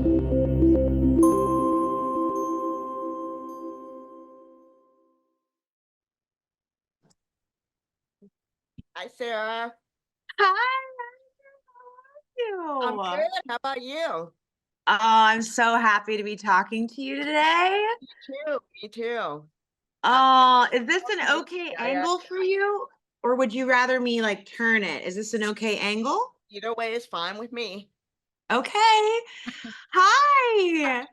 Hi, Sarah. Hi, I'm how are good. you? How about you? Oh, I'm so happy to be talking to you today. Me too. Me too. Uh, Oh, is this an okay. okay Yeah. angle for you? Or would you rather me like turn it? Is this an okay angle? Either way is fine with me. Okay. Hi.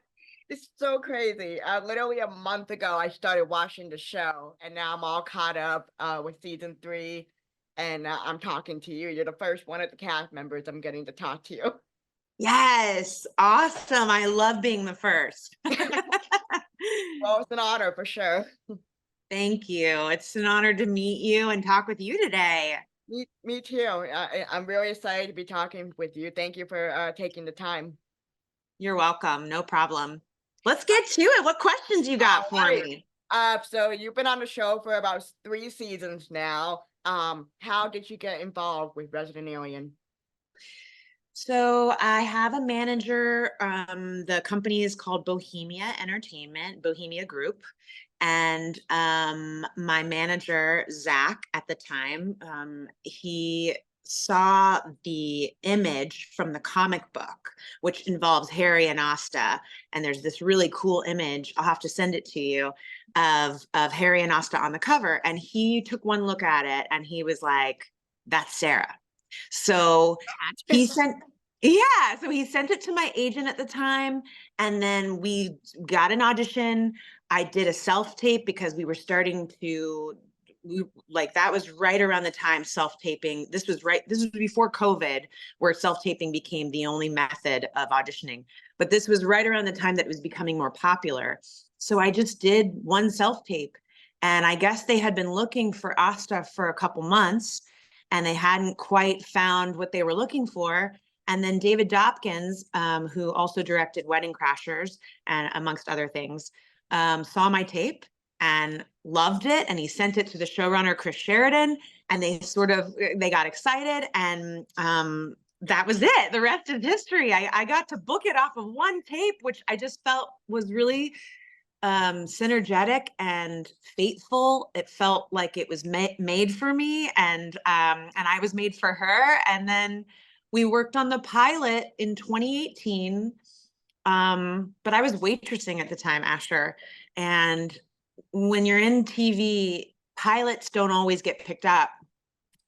It's so crazy. Literally a month ago, I started watching the show, and now I'm all caught up with season 3, and I'm talking to you. You're the first one of the cast members I'm getting to talk to you. Yes, awesome. I love being the first. Well, it's an honor for sure. Thank you. It's an honor to meet you and talk with you today. Me too. I'm really excited to be talking with you. Thank you for taking the time. You're welcome. No problem. Let's get to it. What questions you got All for right. me? So you've been on the show for about 3 seasons now. How did you get involved with Resident Alien? So I have a manager. The company is called Bohemia Entertainment, Bohemia Group. And my manager, Zach, at the time, he saw the image from the comic book, which involves Harry and Asta. And there's this really cool image. I'll have to send it to you of Harry and Asta on the cover. And he took one look at it and he was like, "That's Sarah." So he sent yeah, so he sent it to my agent at the time, and then we got an audition. I did a self-tape because we were starting to like that was right around the time self-taping. This was before COVID, where self-taping became the only method of auditioning. But this was right around the time that it was becoming more popular. So I just did one self-tape. And I guess they had been looking for Asta for a couple months and they hadn't quite found what they were looking for. And then David Dopkins, who also directed Wedding Crashers and amongst other things, saw my tape and loved it. And he sent it to the showrunner, Chris Sheridan, and they got excited. And that was it. The rest is history. I got to book it off of one tape, which I just felt was really synergetic and fateful. It felt like it was made for me, and I was made for her. And then we worked on the pilot in 2018. But I was waitressing at the time, Asher, and when you're in TV, pilots don't always get picked up.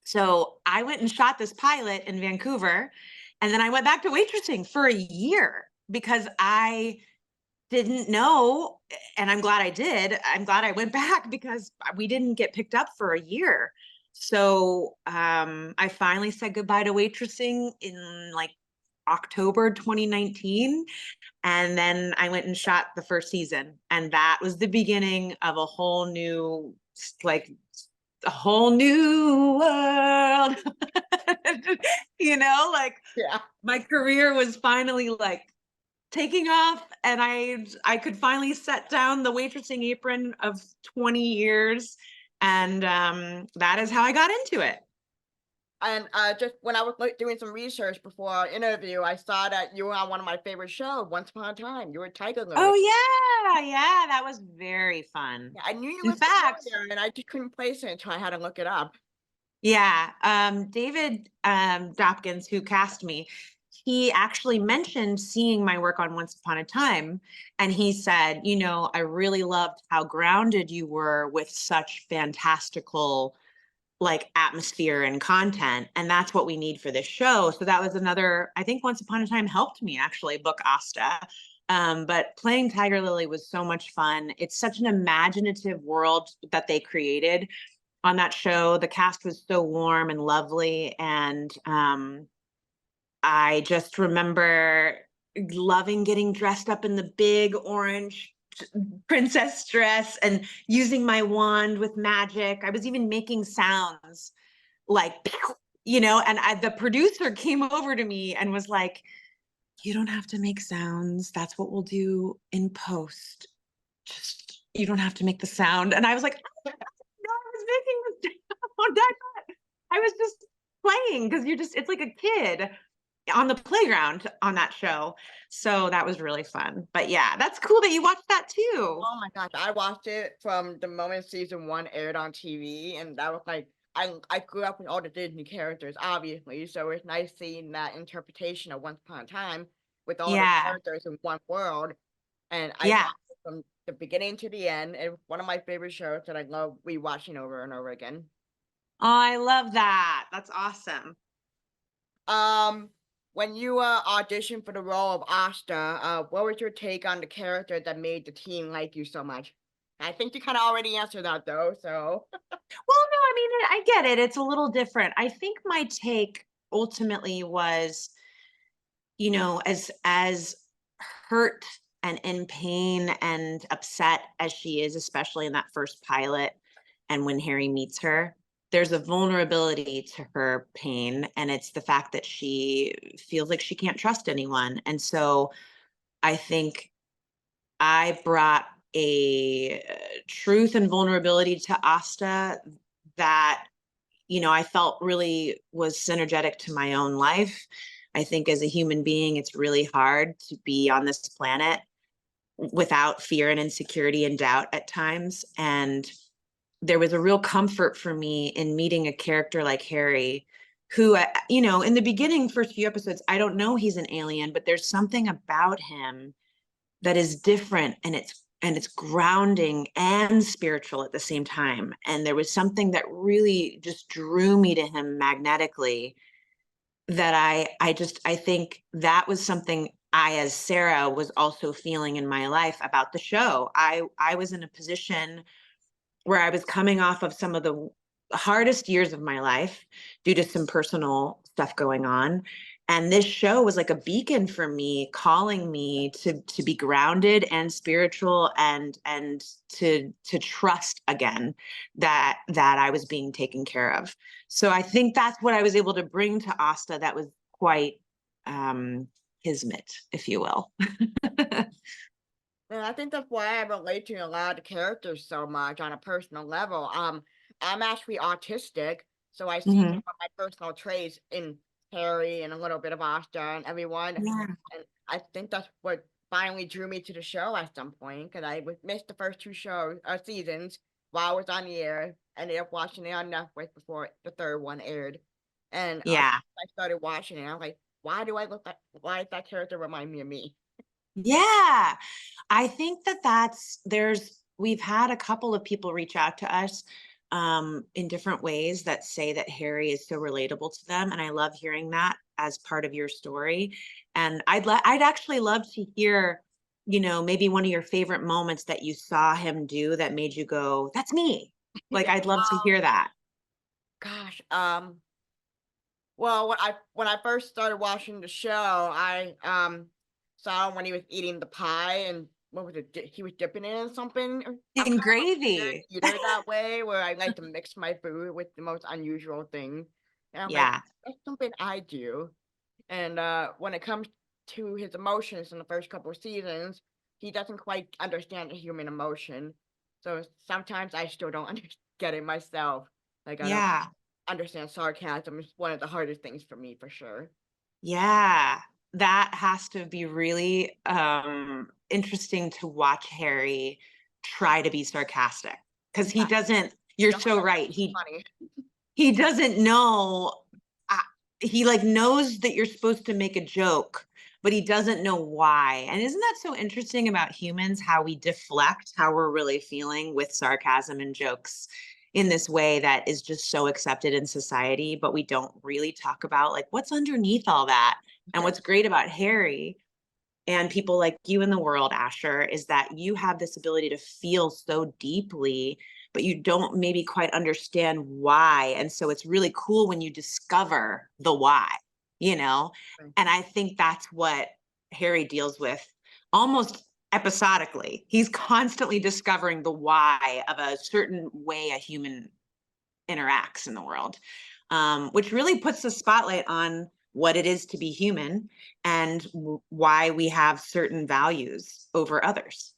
So I went and shot this pilot in Vancouver, and then I went back to waitressing for a year because I didn't know, and I'm glad I did. I'm glad I went back because we didn't get picked up for a year. So I finally said goodbye to waitressing in like October 2019. And then I went and shot the first season. And that was the beginning of a whole new, like, a whole new world. Like Yeah. my career was finally like taking off, and I could finally set down the waitressing apron of 20 years, and that is how I got into it. And just when I was doing some research before our interview, I saw that you were on one of my favorite shows, Once Upon a Time. You were Tiger Lily. Oh yeah, that was very fun. Yeah, I knew you In were fact, familiar, and I just couldn't place it until I had to look it up. yeah, David Dopkins, who cast me, he actually mentioned seeing my work on Once Upon a Time. And he said, I really loved how grounded you were with such fantastical like atmosphere and content. And that's what we need for this show. So that was another, I think Once Upon a Time helped me actually book Asta. But playing Tiger Lily was so much fun. It's such an imaginative world that they created on that show. The cast was so warm and lovely. And I just remember loving getting dressed up in the big orange princess dress and using my wand with magic. I was even making sounds like, and the producer came over to me and was like, "You don't have to make sounds. That's what we'll do in post. Just, you don't have to make the sound." And I was like, "No, I was making the sound. I was just playing because it's like a kid." on the playground on that show. So that was really fun. But yeah, that's cool that you watched that too. Oh my gosh, I watched it from the moment season 1 aired on TV, and that was like I grew up with all the Disney characters, obviously, so it's nice seeing that interpretation of Once Upon a Time with all the Yeah. characters in one world, and I Yeah. watched it from the beginning to the end. It was one of my favorite shows that I love rewatching over and over again. Oh, I love that. That's awesome. Um, when you auditioned for the role of Asta, what was your take on the character that made the team like you so much? I think you kind of already answered that though, so. Well, no, I mean, I get it. It's a little different. I think my take ultimately was, as hurt and in pain and upset as she is, especially in that first pilot, and when Harry meets her, there's a vulnerability to her pain, and it's the fact that she feels like she can't trust anyone. And so I think I brought a truth and vulnerability to Asta that I felt really was synergetic to my own life. I think as a human being, it's really hard to be on this planet without fear and insecurity and doubt at times. And there was a real comfort for me in meeting a character like Harry, who, in the beginning, first few episodes, I don't know he's an alien, but there's something about him that is different, and it's grounding and spiritual at the same time. And there was something that really just drew me to him magnetically, that I think that was something I, as Sarah, was also feeling in my life about the show. I was in a position where I was coming off of some of the hardest years of my life due to some personal stuff going on. And this show was like a beacon for me, calling me to be grounded and spiritual, and to trust again that I was being taken care of. So I think that's what I was able to bring to Asta that was quite kismet, if you will. And I think that's why I relate to a lot of the characters so much on a personal level. I'm actually autistic, so I see some Mhm. of my personal traits in Harry and a little bit of Asta and everyone. Yeah. And I think that's what finally drew me to the show at some point, because I would miss the first two seasons while I was on the air. Ended up watching it on Netflix before the third one aired. And Yeah. I started watching it. I was like, why does that character remind me of me? Yeah. I think we've had a couple of people reach out to us in different ways that say that Harry is so relatable to them. And I love hearing that as part of your story. And I'd actually love to hear, maybe one of your favorite moments that you saw him do that made you go, that's me. Like, I'd love to hear that. Gosh, well, when I first started watching the show, I saw him when he was eating the pie, and what was it? He was dipping it in something. I'm In kind of a gravy. weird eater that way, where I like to mix my food with the most unusual things. And I'm like, Yeah. that's something I do. And when it comes to his emotions in the first couple of seasons, he doesn't quite understand the human emotion. So sometimes I still don't get it myself. Like I don't Yeah. understand sarcasm is one of the hardest things for me for sure. Yeah, that has to be really interesting to watch Harry try to be sarcastic, because he Yeah, doesn't. you You're don't so have to right. be He funny. he doesn't know. uh, he like knows that you're supposed to make a joke, but he doesn't know why. And isn't that so interesting about humans, how we deflect how we're really feeling with sarcasm and jokes in this way that is just so accepted in society, but we don't really talk about like what's underneath all that. And Yes, what's great about Harry and people like you in the world, Asher, is that you have this ability to feel so deeply, but you don't maybe quite understand why. And so it's really cool when you discover the why, you know? right. And I think that's what Harry deals with almost episodically. He's constantly discovering the why of a certain way a human interacts in the world, which really puts the spotlight on what it is to be human and why we have certain values over others.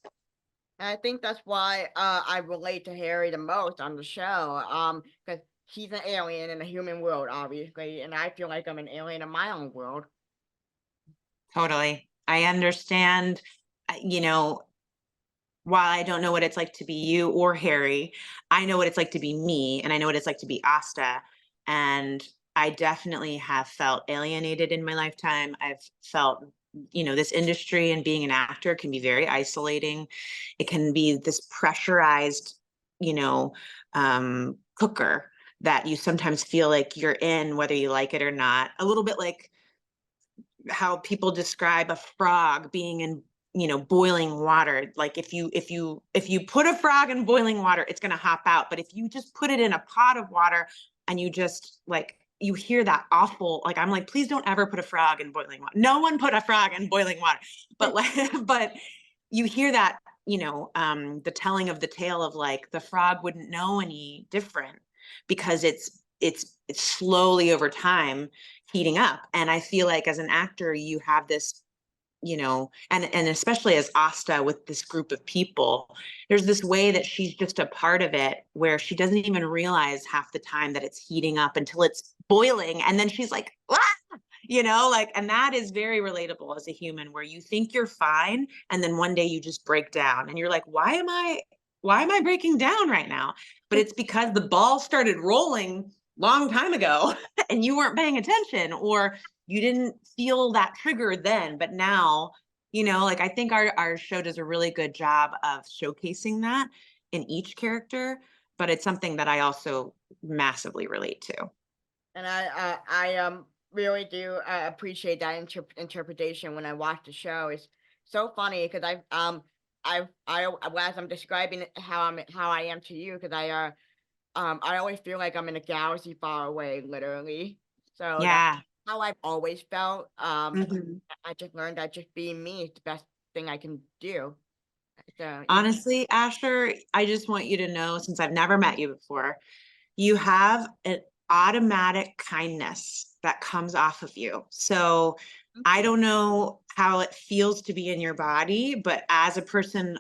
And I think that's why I relate to Harry the most on the show. Because he's an alien in a human world, obviously, and I feel like I'm an alien in my own world. Totally. I understand, you know, while I don't know what it's like to be you or Harry, I know what it's like to be me, and I know what it's like to be Asta. And I definitely have felt alienated in my lifetime. I've felt, this industry and being an actor can be very isolating. It can be this pressurized, you know, cooker that you sometimes feel like you're in, whether you like it or not. A little bit like how people describe a frog being in, boiling water. Like if you put a frog in boiling water, it's going to hop out. But if you just put it in a pot of water and you just like, you hear that awful, like, I'm like, please don't ever put a frog in boiling water. No one put a frog in boiling water. But like, but you hear that, the telling of the tale of like the frog wouldn't know any different because it's slowly over time heating up. And I feel like as an actor, you have this, and especially as Asta with this group of people, there's this way that she's just a part of it where she doesn't even realize half the time that it's heating up until it's boiling. And then she's like, ah! Like, and that is very relatable as a human where you think you're fine. And then one day you just break down and you're like, why am I breaking down right now? But it's because the ball started rolling long time ago and you weren't paying attention, or you didn't feel that trigger then, but now, like, I think our show does a really good job of showcasing that in each character, but it's something that I also massively relate to. And I really do appreciate that interpretation when I watch the show. It's so funny because as I'm describing how I am to you, because I always feel like I'm in a galaxy far away, literally. So that's Yeah. how I've always felt. Mhm. I just learned that just being me is the best thing I can do. So yeah. Honestly, Asher, I just want you to know, since I've never met you before, you have an automatic kindness that comes off of you. So Thank I you. don't know how it feels to be in your body, but as a person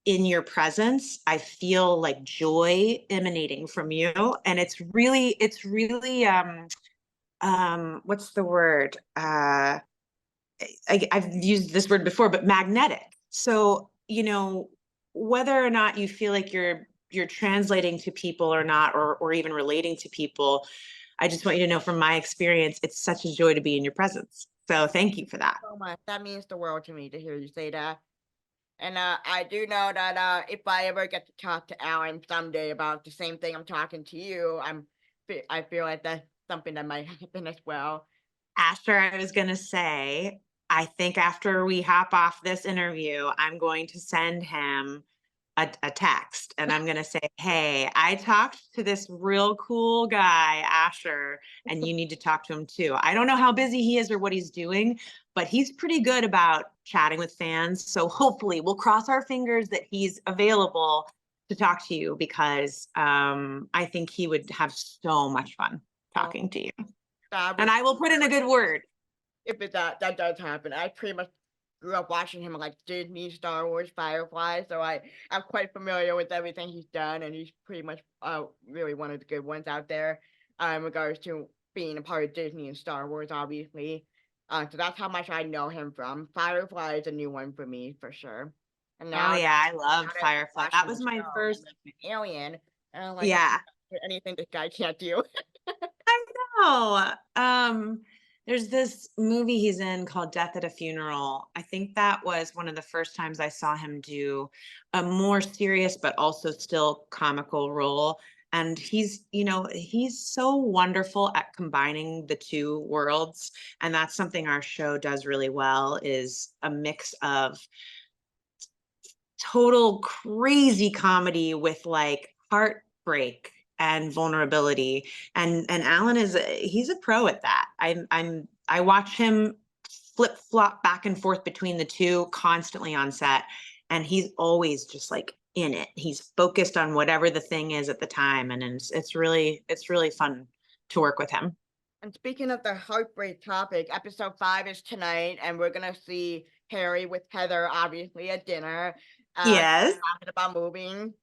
in your presence, I feel like joy emanating from you. And it's really, what's the word? I've used this word before, but magnetic. So, whether or not you feel like you're translating to people or not, or even relating to people, I just want you to know from my experience, it's such a joy to be in your presence. So thank you for that. So much. That means the world to me to hear you say that. And I do know that if I ever get to talk to Alan someday about the same thing I'm talking to you, I feel like that's something that might happen as well. Asher, I was going to say, I think after we hop off this interview, I'm going to send him a text and I'm going to say, hey, I talked to this real cool guy, Asher, and you need to talk to him too. I don't know how busy he is or what he's doing, but he's pretty good about chatting with fans. So hopefully we'll cross our fingers that he's available to talk to you because I think he would have so much fun Oh, talking to you. that And would I will put in a good word. if that does happen. I pretty much grew up watching him like Disney, Star Wars, Firefly, so I'm quite familiar with everything he's done, and he's pretty much really one of the good ones out there in regards to being a part of Disney and Star Wars, obviously. So that's how much I know him from. Firefly is a new one for me for sure. And Oh now yeah, I now loved that I'm Firefly. That watching the was my show, first. he's like an alien, and I'm like, Yeah, anything this guy can't do. I know. There's this movie he's in called Death at a Funeral. I think that was one of the first times I saw him do a more serious but also still comical role. And he's so wonderful at combining the two worlds. And that's something our show does really well, is a mix of total crazy comedy with like heartbreak and vulnerability. And Alan he's a pro at that. I watch him flip flop back and forth between the two constantly on set, and he's always just like in it. He's focused on whatever the thing is at the time, and it's really fun to work with him. And speaking of the heartbreak topic, episode 5 is tonight, and we're gonna see Harry with Heather, obviously at dinner. Yes. Talking about moving.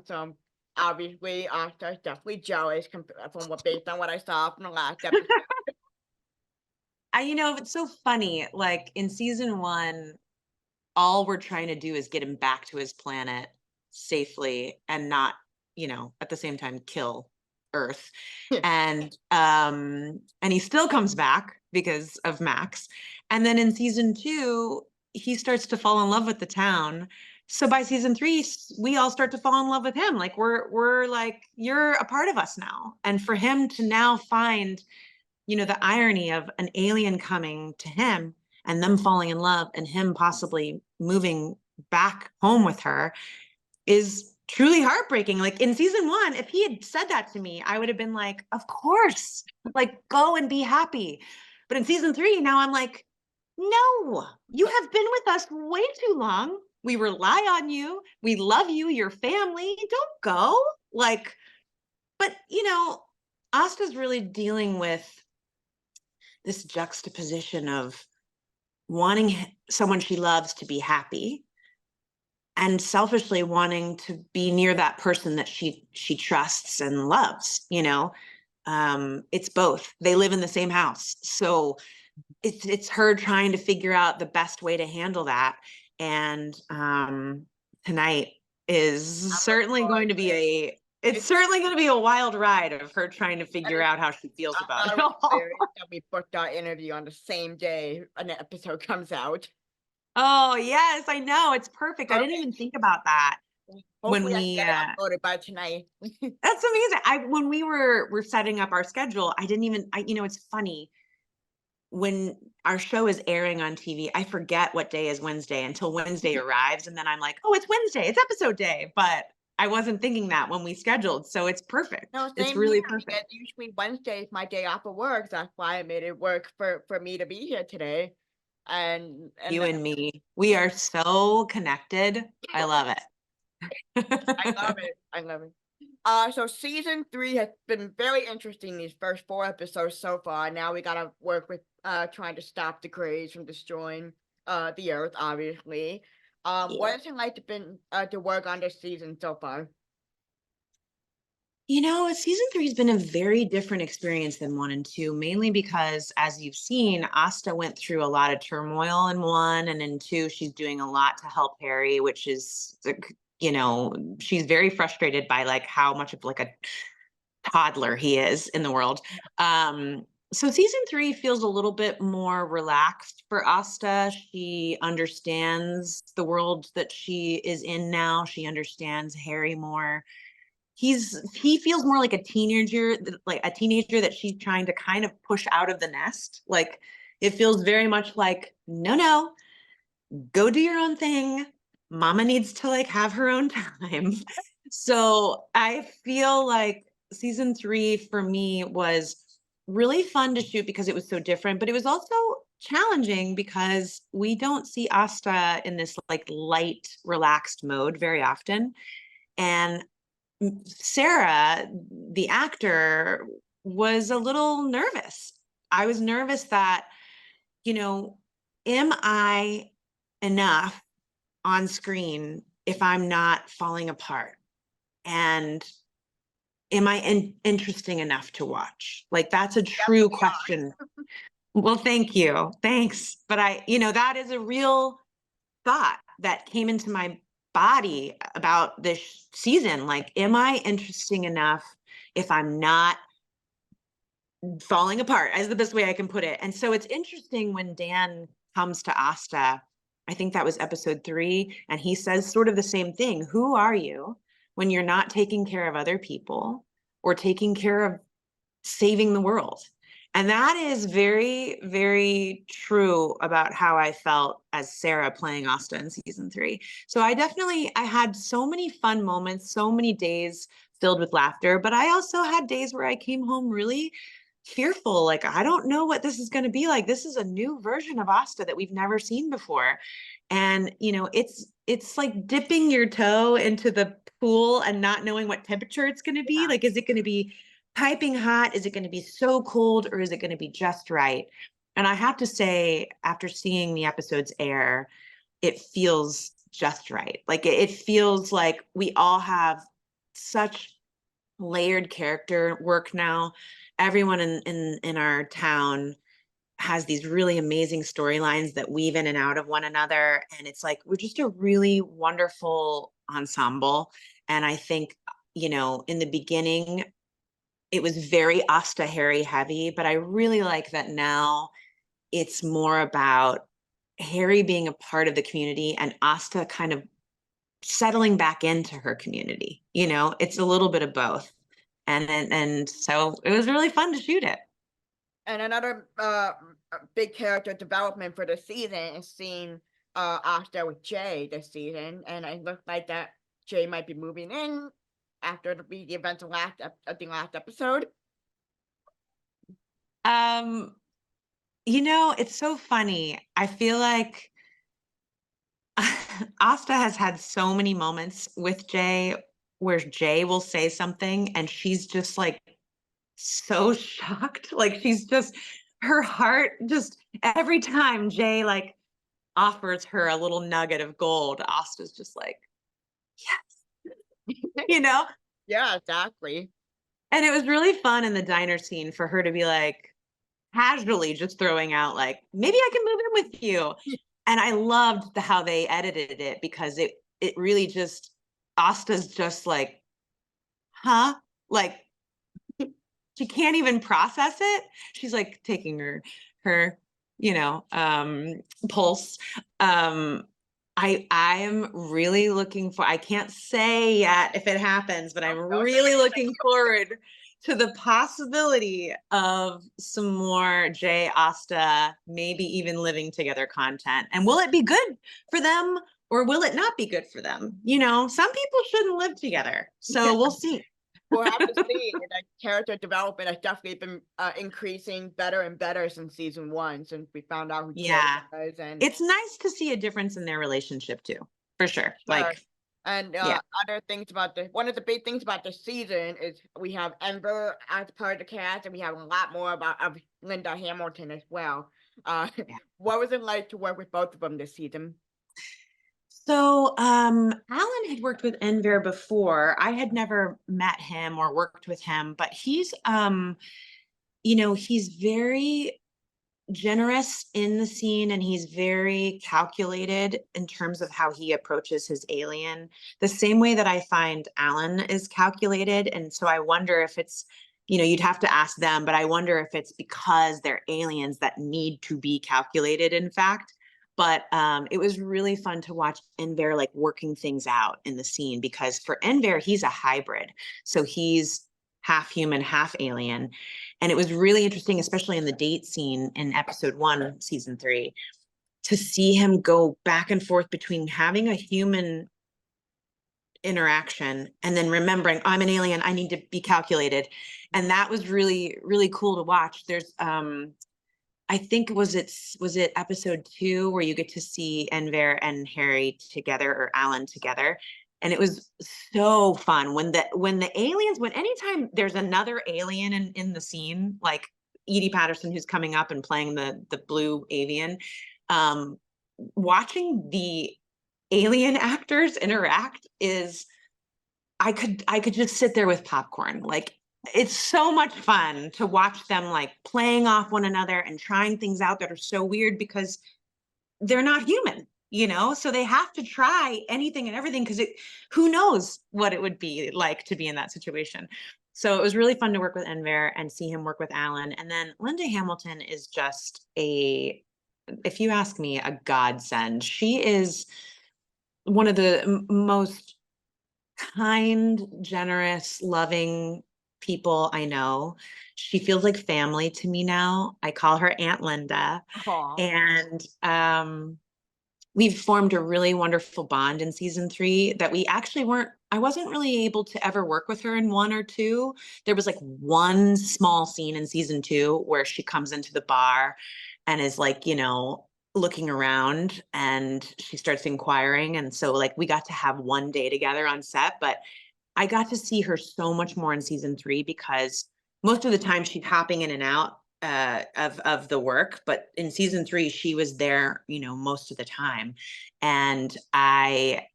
So obviously, Oscar's definitely jealous from what based on what I saw from the last episode. it's so funny. Like in season 1, all we're trying to do is get him back to his planet safely and not, at the same time kill Earth. And he still comes back because of Max. And then in season 2, he starts to fall in love with the town. So by season 3, we all start to fall in love with him. Like we're like, you're a part of us now. And for him to now find, the irony of an alien coming to him and them falling in love and him possibly moving back home with her is truly heartbreaking. Like in season 1, if he had said that to me, I would have been like, of course, like go and be happy. But in season 3, now I'm like, no, you have been with us way too long. We rely on you. We love you, your family. Don't go. Like, but Asta's really dealing with this juxtaposition of wanting someone she loves to be happy and selfishly wanting to be near that person that she trusts and loves. It's both. They live in the same house, so it's her trying to figure out the best way to handle that. And tonight is certainly going to be a wild ride of her trying to figure out how she feels about it all. We booked our interview on the same day an episode comes out. Oh yes, I know, it's perfect. I didn't even think about that. Hopefully I get it uploaded by tonight. That's amazing. When we were setting up our schedule, I didn't even, it's funny. When our show is airing on TV, I forget what day is Wednesday until Wednesday arrives. And then I'm like, oh, it's Wednesday, it's episode day. But I wasn't thinking that when we scheduled. So it's perfect. No, it's really here, perfect. Usually Wednesday is my day off of work. That's why I made it work for me to be here today. And you and me, we are so connected. I love it. I love it. I love it. So season 3 has been very interesting, these first 4 episodes so far. Now we gotta work with trying to stop the Greys from destroying the Earth, obviously. What has it like to work on this season so far? Season 3 has been a very different experience than 1 and 2, mainly because, as you've seen, Asta went through a lot of turmoil in 1, and in 2, she's doing a lot to help Harry, which is, she's very frustrated by like how much of like a toddler he is in the world. So season 3 feels a little bit more relaxed for Asta. She understands the world that she is in now. She understands Harry more. He feels more like a teenager that she's trying to kind of push out of the nest. Like it feels very much like, no, go do your own thing. Mama needs to like have her own time. So I feel like season 3 for me was really fun to shoot because it was so different, but it was also challenging because we don't see Asta in this like light, relaxed mode very often. And Sarah, the actor, was a little nervous. I was nervous that, am I enough on screen if I'm not falling apart? And am I interesting enough to watch? Like, that's a true question. Well, thank you. Thanks. But that is a real thought that came into my body about this season. Like, am I interesting enough if I'm not falling apart, is the best way I can put it. And so it's interesting when Dan comes to Asta, I think that was episode 3, and he says sort of the same thing. Who are you when you're not taking care of other people or taking care of saving the world? And that is very, very true about how I felt as Sarah playing Asta in season 3. So I had so many fun moments, so many days filled with laughter, but I also had days where I came home really fearful. Like, I don't know what this is going to be like. This is a new version of Asta that we've never seen before. And, it's like dipping your toe into the pool and not knowing what temperature it's going to be. Like, is it going to be piping hot? Is it going to be so cold, or is it going to be just right? And I have to say, after seeing the episodes air, it feels just right. Like it feels like we all have such layered character work now. Everyone in our town has these really amazing storylines that weave in and out of one another. And it's like, we're just a really wonderful ensemble. And I think, in the beginning, it was very Asta Harry heavy, but I really like that now it's more about Harry being a part of the community and Asta kind of settling back into her community. It's a little bit of both. And so it was really fun to shoot it. And another big character development for the season is seeing Asta with Jay this season, and it looks like that Jay might be moving in after the events of the last episode. It's so funny. I feel like Asta has had so many moments with Jay where Jay will say something and she's just like so shocked. Like she's just, her heart just, every time Jay like offers her a little nugget of gold, Asta's just like, yes, you know? Yeah, exactly. And it was really fun in the diner scene for her to be like casually just throwing out like, maybe I can move in with you. And I loved how they edited it because it really just, Asta's just like, huh? Like she can't even process it. She's like taking her pulse. I am really looking for, I can't say yet if it happens, but I'm really looking forward to the possibility of some more Jay Asta, maybe even living together content. And will it be good for them or will it not be good for them? Some people shouldn't live together. So we'll see. We'll have to see. That character development has definitely been increasing better and better since season 1, since we found out who Jay was. And it's nice to see a difference in their relationship too, for sure. Like, and other things about one of the big things about this season is we have Ember as part of the cast, and we have a lot more of Linda Hamilton as well. What was it like to work with both of them this season? So Alan had worked with Enver before. I had never met him or worked with him, but he's he's very generous in the scene and he's very calculated in terms of how he approaches his alien, the same way that I find Alan is calculated. And so I wonder if it's, you'd have to ask them, but I wonder if it's because they're aliens that need to be calculated, in fact. But it was really fun to watch Enver like working things out in the scene, because for Enver, he's a hybrid. So he's half human, half alien. And it was really interesting, especially in the date scene in episode 1, season 3, to see him go back and forth between having a human interaction and then remembering, oh, I'm an alien, I need to be calculated. And that was really, really cool to watch. There's I think was it episode 2 where you get to see Enver and Harry together, or Alan together. And it was so fun when the aliens, when anytime there's another alien in the scene, like Edie Patterson, who's coming up and playing the blue avian, watching the alien actors interact is, I could just sit there with popcorn. Like, it's so much fun to watch them like playing off one another and trying things out that are so weird because they're not human, so they have to try anything and everything because who knows what it would be like to be in that situation. So it was really fun to work with Enver and see him work with Alan. And then Linda Hamilton is just if you ask me, a godsend. She is one of the most kind, generous, loving people I know. She feels like family to me now. I call her Aunt Linda. Aww. And we've formed a really wonderful bond in season 3 that I wasn't really able to ever work with her in 1 or 2. There was like one small scene in season 2 where she comes into the bar and is like, looking around and she starts inquiring. And so like we got to have one day together on set, but I got to see her so much more in season 3 because most of the time she's hopping in and out of the work, but in season 3 she was there, most of the time. And I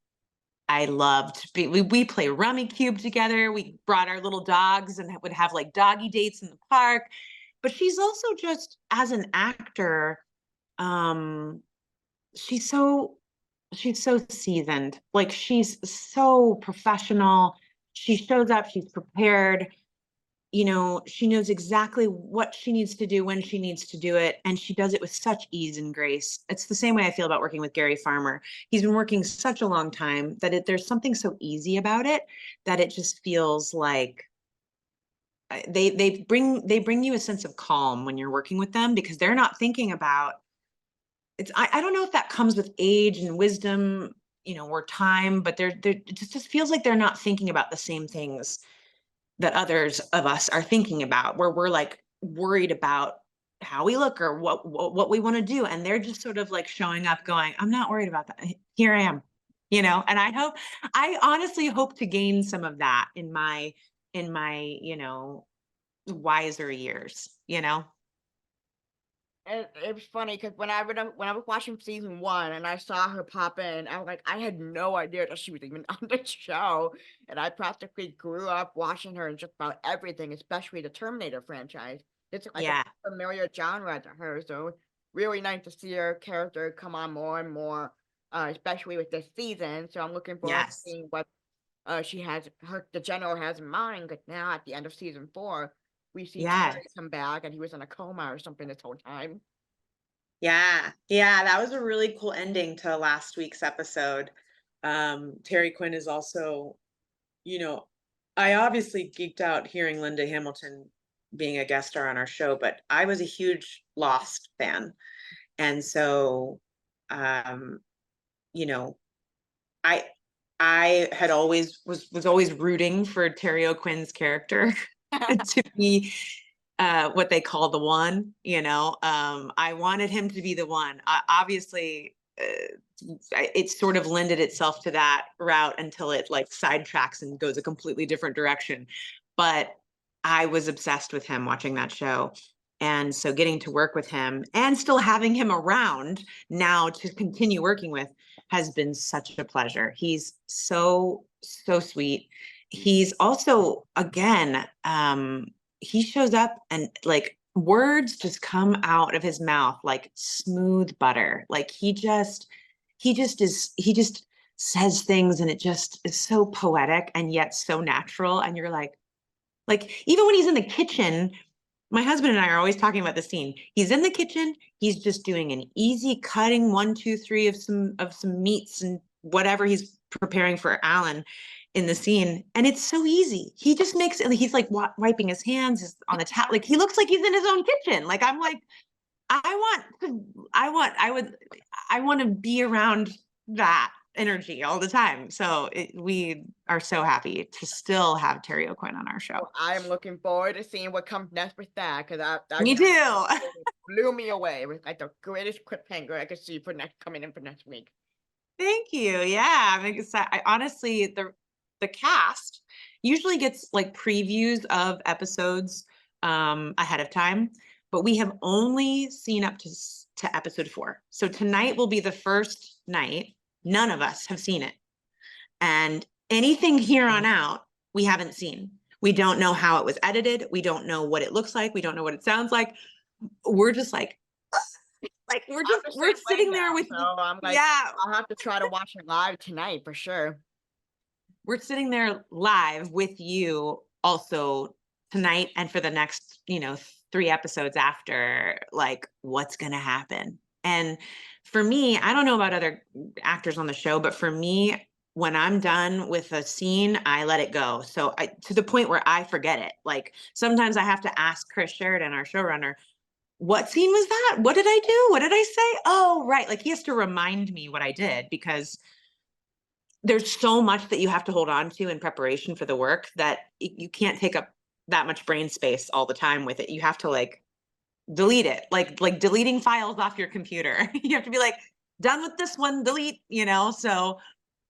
loved, we play Rummy Cube together. We brought our little dogs and would have like doggy dates in the park. but she's also just as an actor, um, she's so she's so seasoned. Like she's so professional. She shows up, she's prepared. She knows exactly what she needs to do when she needs to do it, and she does it with such ease and grace. It's the same way I feel about working with Gary Farmer. He's been working such a long time that there's something so easy about it that it just feels like they bring you a sense of calm when you're working with them because they're not thinking about I don't know if that comes with age and wisdom, or time, but it just feels like they're not thinking about the same things that others of us are thinking about, where we're like worried about how we look or what we want to do, and they're just sort of like showing up going, I'm not worried about that, here I am. And I honestly hope to gain some of that in my wiser years. It was funny because when I was watching season one and I saw her pop in, I was like, I had no idea that she was even on the show, and I practically grew up watching her in just about everything, especially the Terminator franchise. It's like a Yeah. familiar genre to her, so really nice to see her character come on more and more, especially with this season. So I'm looking forward to Yes. seeing what the general has in mind. Because now at the end of season four, we see Terry Yes. come back, and he was in a coma or something this whole time. Yeah. Yeah. That was a really cool ending to last week's episode. Terry Quinn is also, you know, I obviously geeked out hearing Linda Hamilton being a guest star on our show, but I was a huge Lost fan. And so, um, you know, I I had always was always rooting for Terry O'Quinn's character to be what they call the one. I wanted him to be the one. Obviously, it sort of lended itself to that route until it like sidetracks and goes a completely different direction. But I was obsessed with him watching that show. And so getting to work with him and still having him around now to continue working with has been such a pleasure. He's so, so sweet. He's also, again, he shows up and like words just come out of his mouth like smooth butter. Like he just says things and it just is so poetic and yet so natural. And you're like even when he's in the kitchen, my husband and I are always talking about the scene. He's in the kitchen, he's just doing an easy cutting 1, 2, 3 of some meats and whatever he's preparing for Alan in the scene. And it's so easy. He just makes it, he's like wiping his hands on the tap. Like he looks like he's in his own kitchen. Like I'm like, I want to be around that energy all the time. So we are so happy to still have Terry O'Quinn on our show. Well, I am looking forward to seeing what comes next with that, because that Me guy too. blew me away. It was like the greatest cliffhanger I could see for next coming in for next week. Thank you. Yeah, I'm excited. I honestly, the cast usually gets like previews of episodes ahead of time, but we have only seen up to episode 4. So tonight will be the first night. None of us have seen it, and anything here on out, we haven't seen. We don't know how it was edited. We don't know what it looks like. We don't know what it sounds like. We're just like I'm the we're same way sitting there now, with so I'm like, yeah, I'll have to try to watch it live tonight for sure. we're sitting there live with you also tonight and for the next 3 episodes after, like what's going to happen. And for me, I don't know about other actors on the show, but for me, when I'm done with a scene, I let it go. So to the point where I forget it. Like sometimes I have to ask Chris Sheridan, our showrunner, what scene was that? What did I do? What did I say? Oh, right. Like he has to remind me what I did because there's so much that you have to hold on to in preparation for the work that you can't take up that much brain space all the time with it. You have to like delete it, like deleting files off your computer. You have to be like, done with this one, delete. So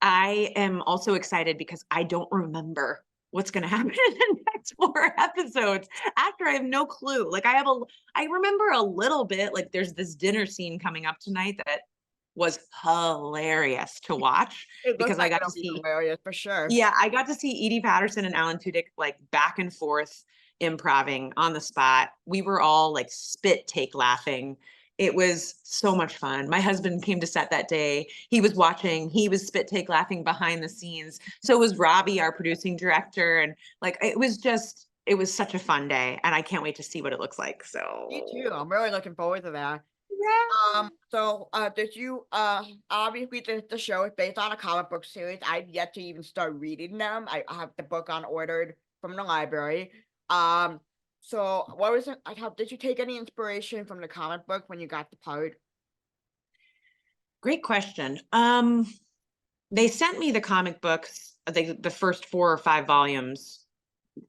I am also excited because I don't remember what's going to happen in the next 4 episodes after I have no clue. Like I remember a little bit, like there's this dinner scene coming up tonight that was hilarious to watch It looks because I like got to it'll be see, hilarious for sure. yeah, I got to see Edie Patterson and Alan Tudyk like back and forth improving on the spot. We were all like spit take laughing. It was so much fun. My husband came to set that day. He was watching, he was spit take laughing behind the scenes. So was Robbie, our producing director. And like, it was such a fun day. And I can't wait to see what it looks like. Me too. So I'm really looking forward to that. yeah. Did you, obviously the show is based on a comic book series. I've yet to even start reading them. I have the book on ordered from the library. Um, so what was it? Did you take any inspiration from the comic book when you got the part? Great question. They sent me the comic books, the first 4 or 5 volumes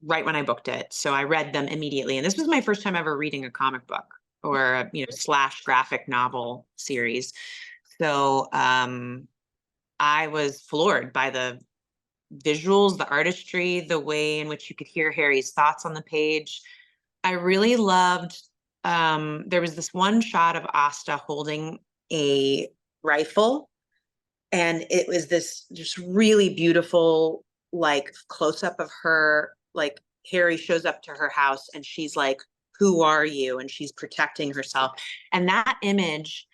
right when I booked it. So I read them immediately. And this was my first time ever reading a comic book or a, slash graphic novel series. So I was floored by the visuals, the artistry, the way in which you could hear Harry's thoughts on the page. I really loved, there was this one shot of Asta holding a rifle, and it was this just really beautiful, like, close up of her, like Harry shows up to her house and she's like, who are you? And she's protecting herself. And that image,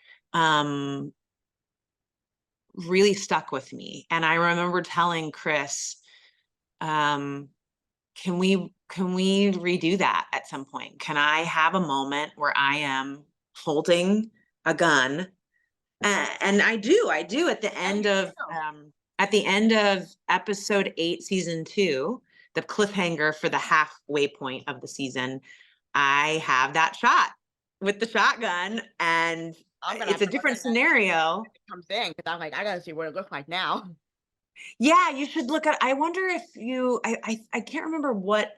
really stuck with me. And I remember telling Chris, um, can we redo that at some point? Can I have a moment where I am holding a gun? And I do at the end of episode 8, season 2, the cliffhanger for the halfway point of the season, I have that shot with the shotgun, and I'm gonna it's have a to look different at that scenario. when it comes in because I'm like, I gotta see what it looks like now. Yeah, you should look at, I wonder if you, I can't remember what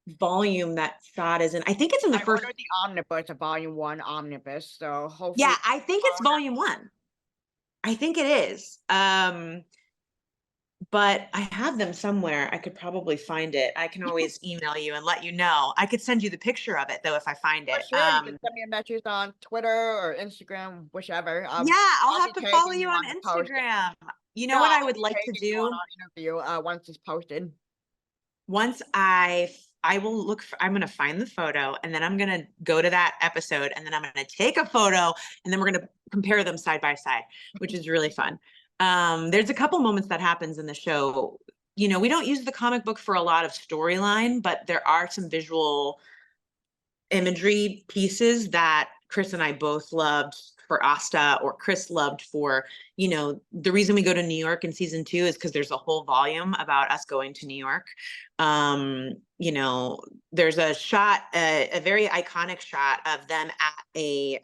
volume that shot is in. I think it's in the I first, ordered the omnibus, a volume 1 omnibus, so hopefully yeah, I think it's volume 1. I think it is. But I have them somewhere. I could probably find it. I can always email you and let you know. I could send you the picture of it though if I find for it. sure you can send me a message on Twitter or Instagram, whichever. Yeah, I'll I'll have be to follow tagging you you on on the post. Instagram. You know No, what I I'll would be like to tagging you on do? our interview once it's posted. Once I will look for, I'm going to find the photo, and then I'm going to go to that episode, and then I'm going to take a photo, and then we're going to compare them side by side, which is really fun. There's a couple moments that happens in the show. We don't use the comic book for a lot of storyline, but there are some visual imagery pieces that Chris and I both loved for Asta, or Chris loved for, the reason we go to New York in season 2 is because there's a whole volume about us going to New York. There's a shot, a very iconic shot of them at a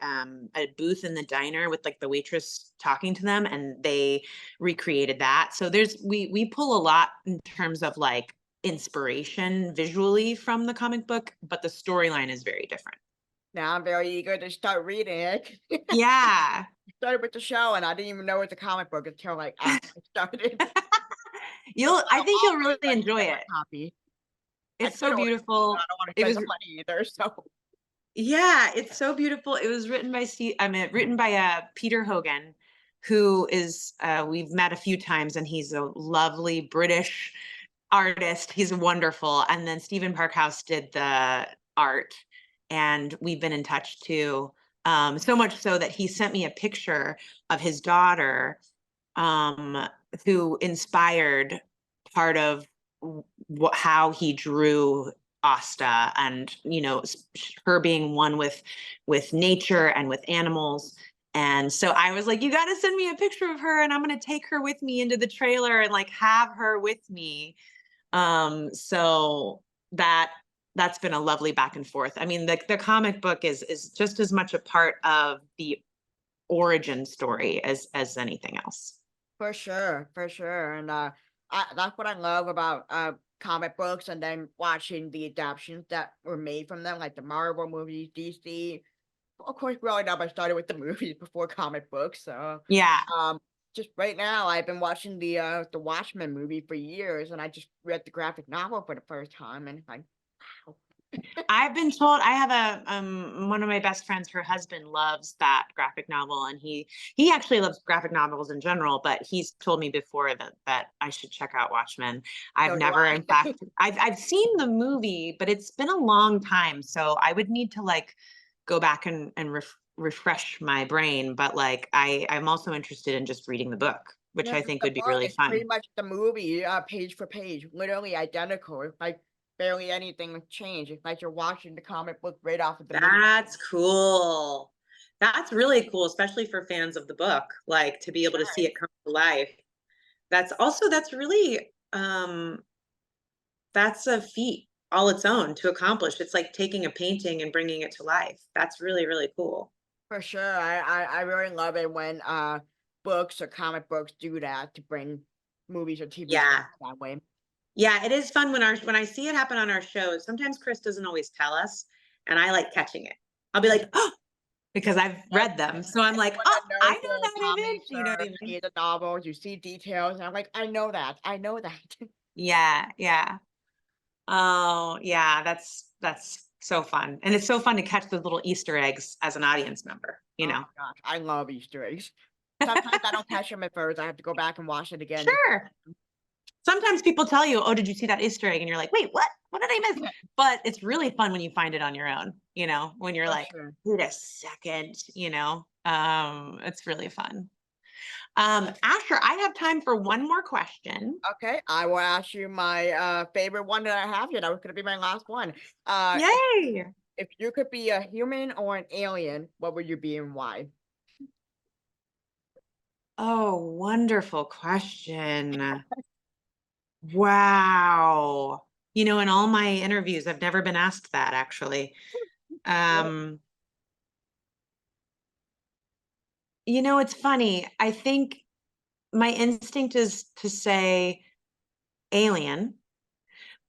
booth in the diner with like the waitress talking to them, and they recreated that. So we pull a lot in terms of like inspiration visually from the comic book, but the storyline is very different. Now I'm very eager to start reading it. Yeah. Started with the show and I didn't even know it's a comic book until like after I started. So I think I'll you'll be really ready to enjoy get my it. copy. I It's could so order it, but beautiful. I don't want to It spend was, the money either. So yeah, it's so beautiful. It was written by Peter Hogan, who is, we've met a few times, and he's a lovely British artist. He's wonderful. And then Stephen Parkhouse did the art, and we've been in touch too. So much so that he sent me a picture of his daughter, um, who inspired part of how he drew Asta, and her being one with nature and with animals. And so I was like, you got to send me a picture of her, and I'm going to take her with me into the trailer and like have her with me. So that's been a lovely back and forth. I mean, the comic book is just as much a part of the origin story as anything else. for sure, for sure. And that's what I love about comic books and then watching the adaptations that were made from them, like the Marvel movies, DC. Of course, growing up, I started with the movies before comic books. So Yeah. um just right now I've been watching the Watchmen movie for years and I just read the graphic novel for the first time and it's like wow. I've been told I have one of my best friends, her husband loves that graphic novel, and he actually loves graphic novels in general, but he's told me before that I should check out Watchmen. I've So do never, I. in fact, I've seen the movie, but it's been a long time, so I would need to like go back and refresh my brain. But like I'm also interested in just reading the book, which Yeah, I 'cause think the would be book really is pretty fun. much the movie, page for page, literally identical. It's like barely anything changed. It's like you're watching the comic book right off of the movie. That's cool. That's really cool, especially for fans of the book, like to be able to see Sure, it come to life. That's really that's a feat all its own to accomplish. It's like taking a painting and bringing it to life. That's really, really cool. for sure. I really love it when books or comic books do that to bring movies or TV shows Yeah. that way. Yeah, it is fun when I see it happen on our shows. Sometimes Chris doesn't always tell us, and I like catching it. I'll be like, "Oh," because I've Yep. read them. So I'm like, Anyone "Oh, that I knows know the that image." comics You know what or I mean? any of the novels, you see details, and I'm like, I know that. I know that. Yeah, yeah. Oh, yeah, that's so fun. And it's so fun to catch those little Easter eggs as an audience member, you Oh know? my gosh, I love Easter eggs. Sometimes I don't catch them at first. I have to go back and watch it again. Sure. Sometimes people tell you, "Oh, did you see that Easter egg?" And you're like, "Wait, what? What did I miss?" But it's really fun when you find it on your own, you know, when you're For like, sure. "Wait a second," you know? It's really fun. Asher, I have time for one more question. Okay, I will ask you my favorite one that I have here. That was gonna be my last one. If Yay! you could be a human or an alien, what would you be and why? Oh, wonderful question. Wow. You know, in all my interviews, I've never been asked that actually. Well, Um, you know, it's funny. I think my instinct is to say alien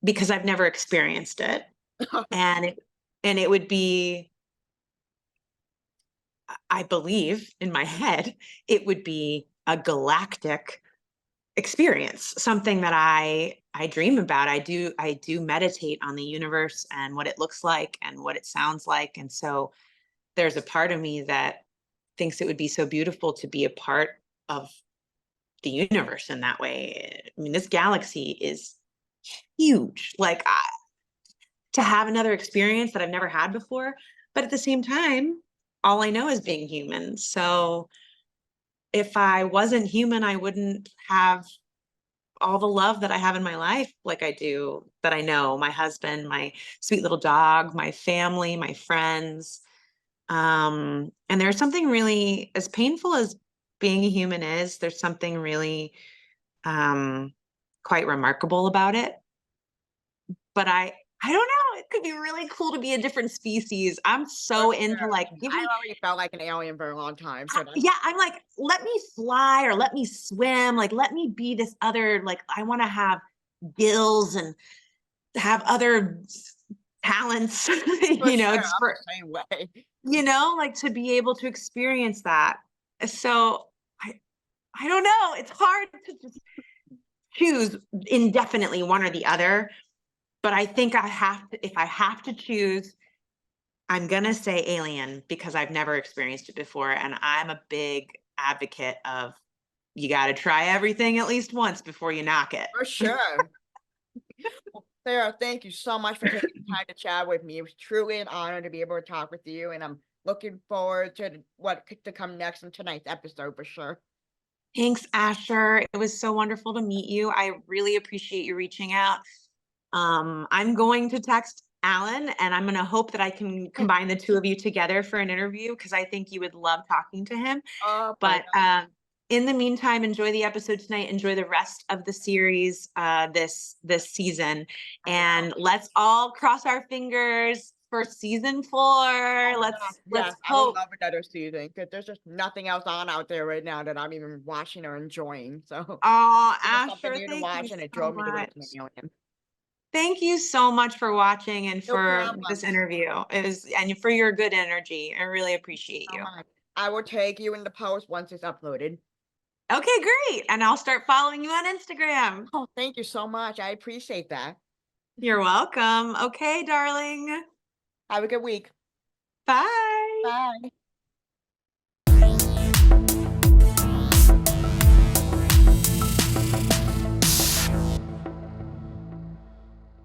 because I've never experienced it. And it would be, I believe in my head, it would be a galactic experience, something that I dream about. I do meditate on the universe and what it looks like and what it sounds like. And so there's a part of me that thinks it would be so beautiful to be a part of the universe in that way. I mean, this galaxy is huge. Like to have another experience that I've never had before, but at the same time, all I know is being human. So if I wasn't human, I wouldn't have all the love that I have in my life, like I do, that I know my husband, my sweet little dog, my family, my friends. And there's something really, as painful as being a human is, there's something really um, quite remarkable about it. But I don't know. It could be really cool to be a different species. I'm for so into sure. like, give I me, already felt like an alien for a long time, so that's yeah, I'm like, let me fly or let me swim. Like, let me be this other, like, I want to have gills and have other talents, for you know, sure. it's I'm for, the same way. you know, like to be able to experience that. So I don't know. It's hard to just choose indefinitely one or the other. But I think I have to, if I have to choose, I'm going to say alien because I've never experienced it before. And I'm a big advocate of you got to try everything at least once before you knock it. For sure. Well, Sarah, thank you so much for taking the time to chat with me. It was truly an honor to be able to talk with you, and I'm looking forward to to come next in tonight's episode for sure. Thanks, Asher. It was so wonderful to meet you. I really appreciate you reaching out. I'm going to text Alan and I'm going to hope that I can combine the two of you together for an interview because I think you would love talking to him. Oh my But in the meantime, enjoy the episode tonight. Enjoy the rest of the series this season, God, I will. and let's all cross our fingers for season 4. Oh my gosh, Let's yes, I would hope. love another season because there's just nothing else on out there right now that I'm even watching or enjoying. So Oh, it was something Asher, new to thank you watch, and it so drove me to watch my much. alien. Thank you so much for watching and No for problem. this interview. It was, and for your good energy. I really appreciate So you. much. I will take you in the post once it's uploaded. Okay, great. And I'll start following you on Instagram. Oh, thank you so much. I appreciate that. You're welcome. Okay, darling. Have a good week. Bye. Bye.